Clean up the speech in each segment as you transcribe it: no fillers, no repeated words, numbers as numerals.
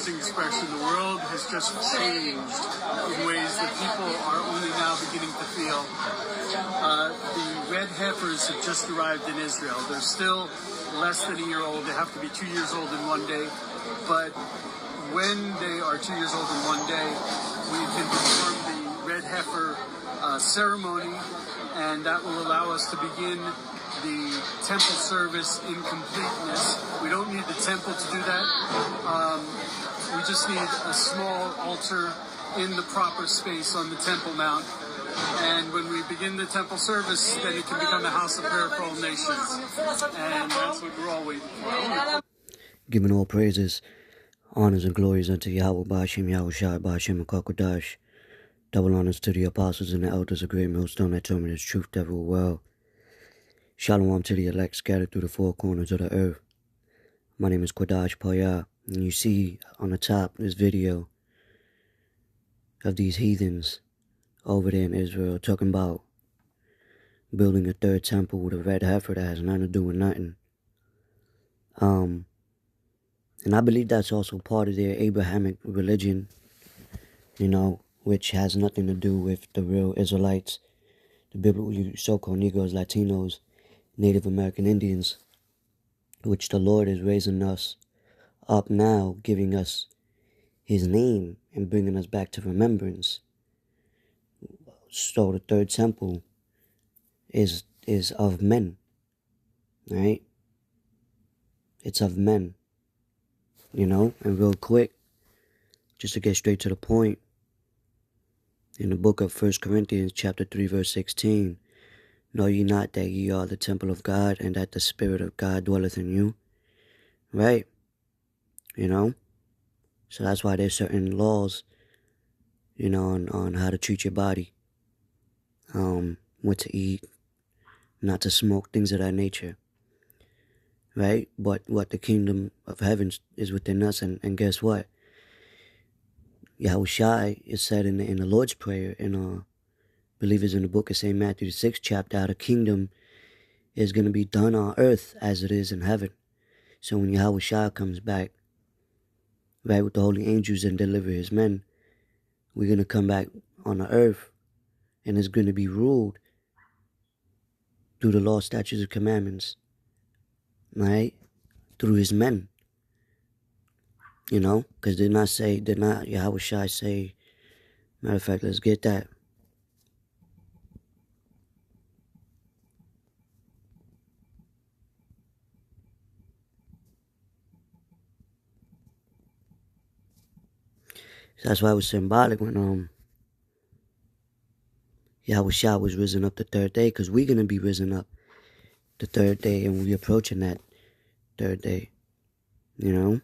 interesting expression. The world has just changed in ways that people are only now beginning to feel. The red heifers have just arrived in Israel. They're still less than a year old. They have to be 2 years old in one day. But when they are 2 years old in one day, we can perform the red heifer ceremony, and that will allow us to begin the temple service in completeness. We don't need the temple to do that. We just need a small altar in the proper space on the Temple Mount. And when we begin the temple service, then it can become a house of prayer for all nations. And that's what we're all waiting for. Giving all praises, honors, and glories unto Yahweh, Ba'ashem, Yahushua, Ba'ashem, and Kakodash. Double honors to the apostles and the elders of great millstone that told me this truth that will well. Shalom to the elect scattered through the four corners of the earth. My name is Kodash Paya, and you see on the top this video of these heathens over there in Israel talking about building a third temple with a red heifer that has nothing to do with nothing. And I believe that's also part of their Abrahamic religion, you know, which has nothing to do with the real Israelites, the biblical so-called Negroes, Latinos, Native American Indians, which the Lord is raising us up now, giving us his name and bringing us back to remembrance. So the third temple is of men, right? It's of men, you know. And real quick, just to get straight to the point, in the book of 1 Corinthians chapter 3 verse 16, know ye not that ye are the temple of God, and that the Spirit of God dwelleth in you? Right? You know? So that's why there's certain laws, you know, on how to treat your body. What to eat, not to smoke, things of that nature. Right? But what the kingdom of heaven is within us, and guess what? Yahushua is said in the Lord's Prayer, in believe it's in the book of St. Matthew, the 6th chapter, how the kingdom is going to be done on earth as it is in heaven. So when Yahushua comes back, right, with the holy angels and deliver his men, we're going to come back on the earth, and it's going to be ruled through the law, statutes, and commandments, right, through his men, you know, because did not Yahushua say, matter of fact, let's get that. So that's why it was symbolic when Yahushua was risen up the third day, because we're going to be risen up the third day, and we're approaching that third day, you know.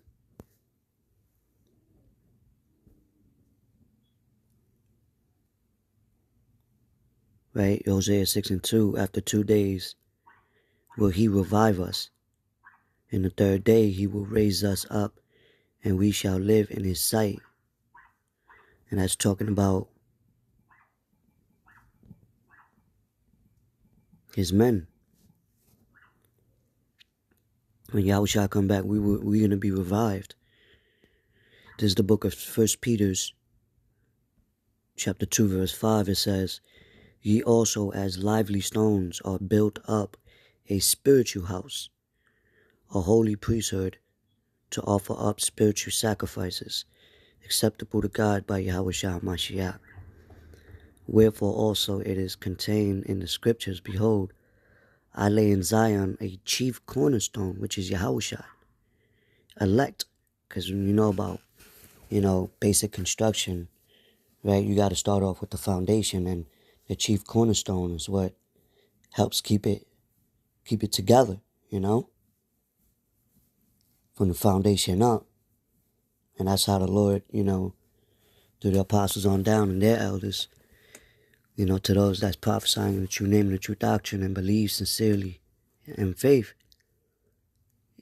Right, Hosea 6:2, after 2 days will he revive us, and the third day he will raise us up, and we shall live in his sight. And that's talking about his men. When Yahushua come back, we're going to be revived. This is the book of 1 Peter, chapter 2, verse 5. It says, ye also as lively stones are built up a spiritual house, a holy priesthood, to offer up spiritual sacrifices, acceptable to God by Yahushua Mashiach. Wherefore also it is contained in the scriptures, behold, I lay in Zion a chief cornerstone, which is Yahushua. Elect, because when you know about, you know, basic construction, right, you got to start off with the foundation, and the chief cornerstone is what helps keep it together, you know, from the foundation up. And that's how the Lord, you know, through the apostles on down and their elders, you know, to those that's prophesying the true name and the true doctrine and believe sincerely in faith,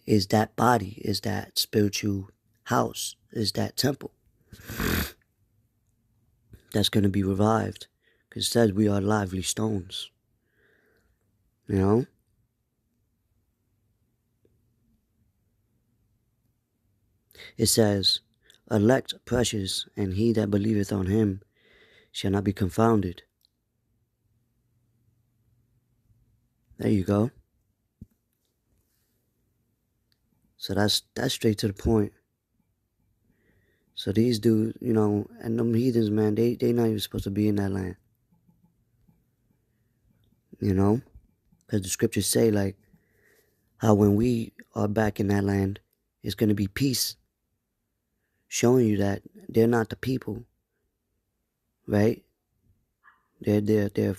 is that body, is that spiritual house, is that temple that's going to be revived. Because it says we are lively stones, you know. It says, elect precious, and he that believeth on him shall not be confounded. There you go. So that's straight to the point. So these dudes, and them heathens, man, they not even supposed to be in that land. Because the scriptures say, like, how when we are back in that land, it's going to be peace, showing you that they're not the people, right? They're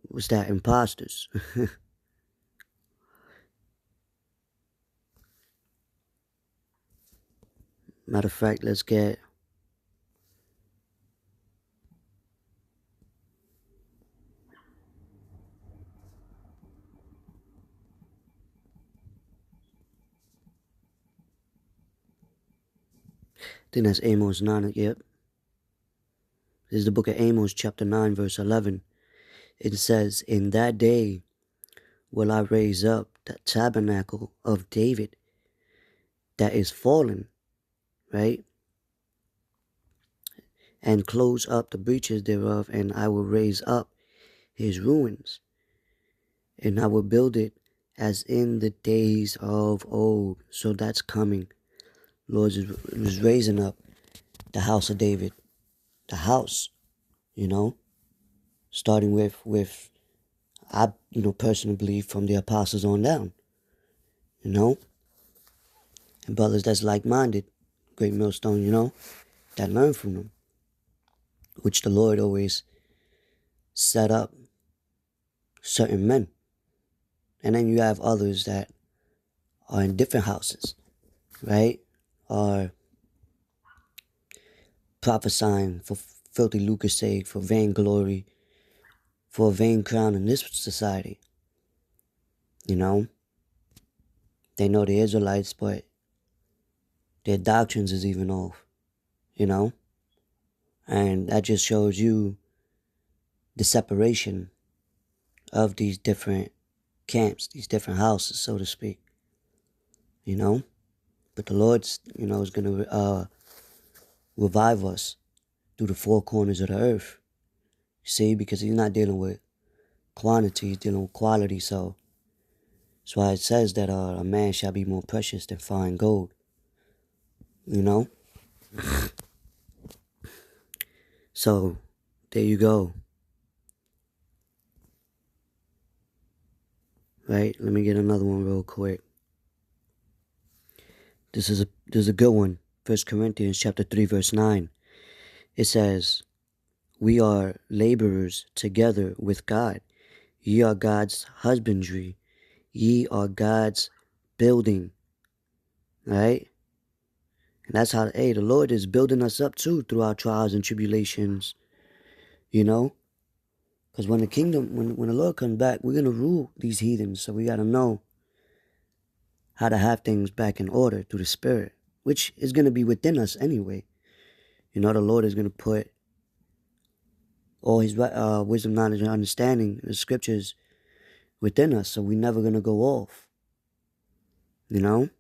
what's that, imposters. Matter of fact, let's get I think that's Amos 9. Yep. This is the book of Amos, chapter 9, verse 11. It says, in that day will I raise up the tabernacle of David that is fallen, right? And close up the breaches thereof, and I will raise up his ruins, and I will build it as in the days of old. So that's coming. Lord is raising up the house of David, the house, starting with I personally believe from the apostles on down, and brothers that's like-minded, great millstone, that learn from them, which the Lord always set up certain men. And then you have others that are in different houses, right? Are prophesying for filthy lucre's sake, for vainglory, for a vain crown in this society. They know the Israelites, but their doctrines is even off, and that just shows you the separation of these different camps, these different houses, so to speak, but the Lord's, is going to revive us through the four corners of the earth, see, because he's not dealing with quantity, he's dealing with quality. So that's why it says that a man shall be more precious than fine gold, So there you go. Right? Let me get another one real quick. This is a good one. 1 Corinthians chapter 3, verse 9. It says, we are laborers together with God. Ye are God's husbandry. Ye are God's building. Right? And that's how, the Lord is building us up too through our trials and tribulations. Because when the kingdom, when the Lord comes back, we're going to rule these heathens. So we got to know how to have things back in order through the Spirit, which is going to be within us anyway. The Lord is going to put all his wisdom, knowledge, and understanding, the scriptures within us. So we're never going to go off. Let's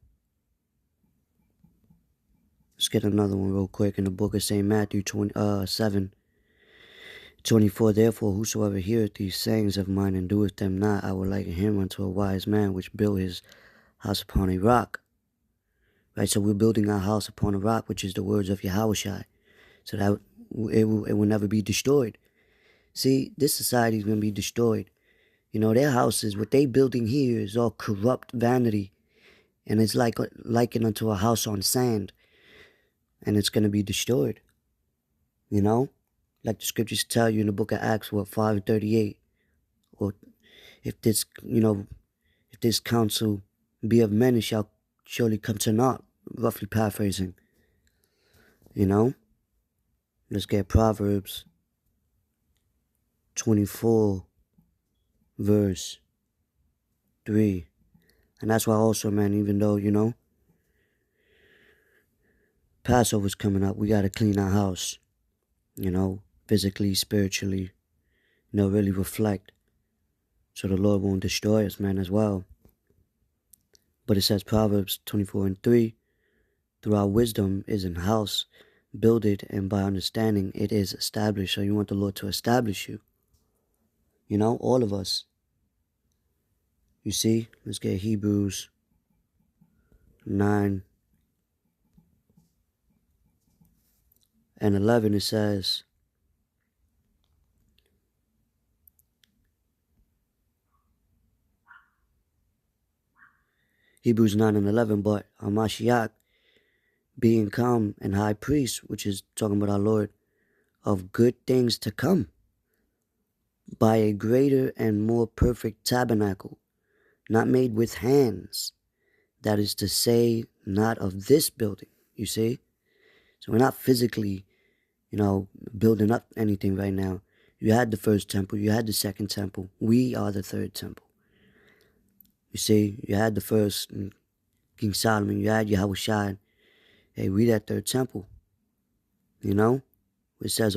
get another one real quick in the book of St. Matthew 7:24. Therefore, whosoever heareth these sayings of mine and doeth them not, I will liken him unto a wise man which built his house upon a rock. Right, so we're building our house upon a rock, which is the words of Yahushua, so that it will never be destroyed. See, this society is going to be destroyed. Their houses, what they building here is all corrupt vanity, and it's likened unto a house on sand, and it's going to be destroyed. Like the scriptures tell you in the book of Acts, 5:38, or if this counsel be of men, it shall surely come to naught, roughly paraphrasing. Let's get Proverbs 24, verse 3. And that's why also, man, even though, Passover's coming up, we got to clean our house, physically, spiritually, really reflect, so the Lord won't destroy us, man, as well. But it says Proverbs 24:3, through our wisdom is in house, build it, and by understanding it is established. So you want the Lord to establish you. You know, all of us. You see, let's get Hebrews 9 and 11. It says, Hebrews 9 and 11, but Hamashiach, being come and high priest, which is talking about our Lord, of good things to come, by a greater and more perfect tabernacle, not made with hands, that is to say, not of this building, you see? So we're not physically, building up anything right now. You had the first temple, you had the second temple, we are the third temple. You see, you had the first King Solomon, you had Yahushua. Hey, we that third temple. You know? It says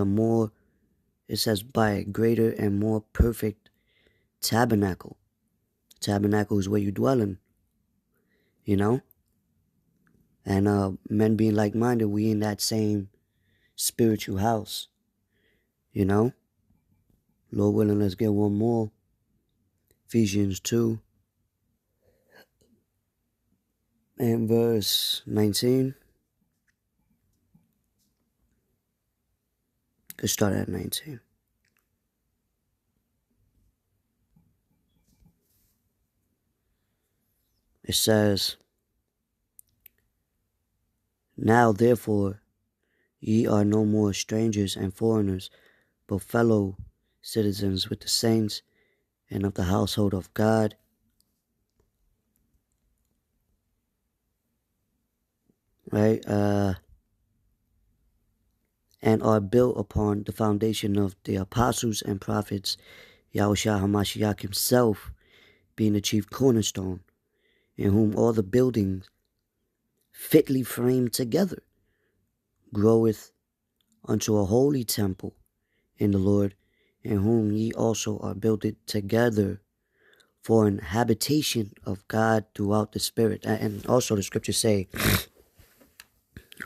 by a greater and more perfect tabernacle. Tabernacle is where you dwell in. You know? And men being like-minded, we in that same spiritual house. You know? Lord willing, let's get one more. Ephesians 2 and verse 19. Let's start at 19. It says, now therefore ye are no more strangers and foreigners, but fellow citizens with the saints and of the household of God, right? And are built upon the foundation of the apostles and prophets, Yahushua HaMashiach himself being the chief cornerstone, in whom all the buildings fitly framed together groweth unto a holy temple in the Lord, in whom ye also are builded together for an habitation of God throughout the Spirit. And also the scriptures say,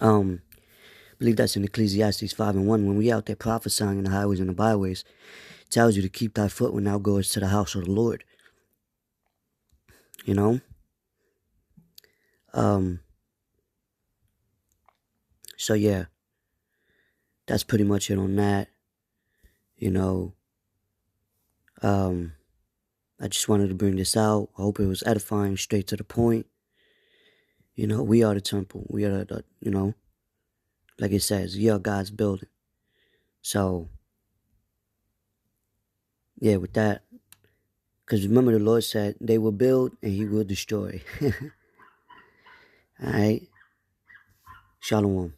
I believe that's in Ecclesiastes 5 and 1, when we out there prophesying in the highways and the byways, it tells you to keep thy foot when thou goest to the house of the Lord. You know? So yeah, that's pretty much it on that. You know, I just wanted to bring this out. I hope it was edifying, straight to the point. You know, we are the temple. We are the like it says, ye are God's building. So, yeah, with that, because remember the Lord said, they will build and he will destroy. All right? Shalom.